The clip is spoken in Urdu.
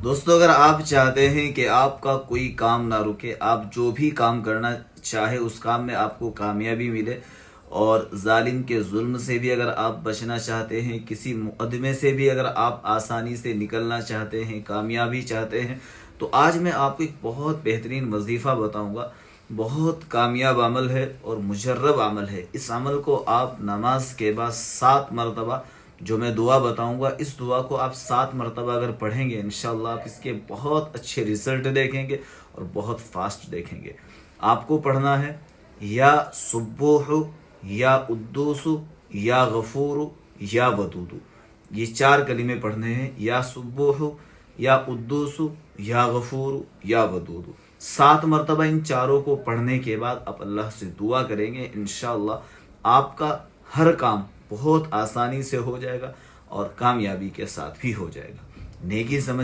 دوستو، اگر آپ چاہتے ہیں کہ آپ کا کوئی کام نہ رکے، آپ جو بھی کام کرنا چاہے اس کام میں آپ کو کامیابی ملے، اور ظالم کے ظلم سے بھی اگر آپ بچنا چاہتے ہیں، کسی مقدمے سے بھی اگر آپ آسانی سے نکلنا چاہتے ہیں، کامیابی چاہتے ہیں، تو آج میں آپ کو ایک بہت بہترین وظیفہ بتاؤں گا۔ بہت کامیاب عمل ہے اور مجرب عمل ہے۔ اس عمل کو آپ نماز کے بعد 7 مرتبہ، جو میں دعا بتاؤں گا، اس دعا کو آپ 7 مرتبہ اگر پڑھیں گے، انشاءاللہ آپ اس کے بہت اچھے رزلٹ دیکھیں گے اور بہت فاسٹ دیکھیں گے۔ آپ کو پڑھنا ہے: یا سبوح، یا قدوس، یا غفور، یا ودود۔ یہ 4 کلمے پڑھنے ہیں: یا سبوح، یا قدوس، یا غفور، یا ودود۔ 7 مرتبہ ان چاروں کو پڑھنے کے بعد آپ اللہ سے دعا کریں گے، انشاءاللہ آپ کا ہر کام بہت آسانی سے ہو جائے گا اور کامیابی کے ساتھ بھی ہو جائے گا۔ نیکی سمجھ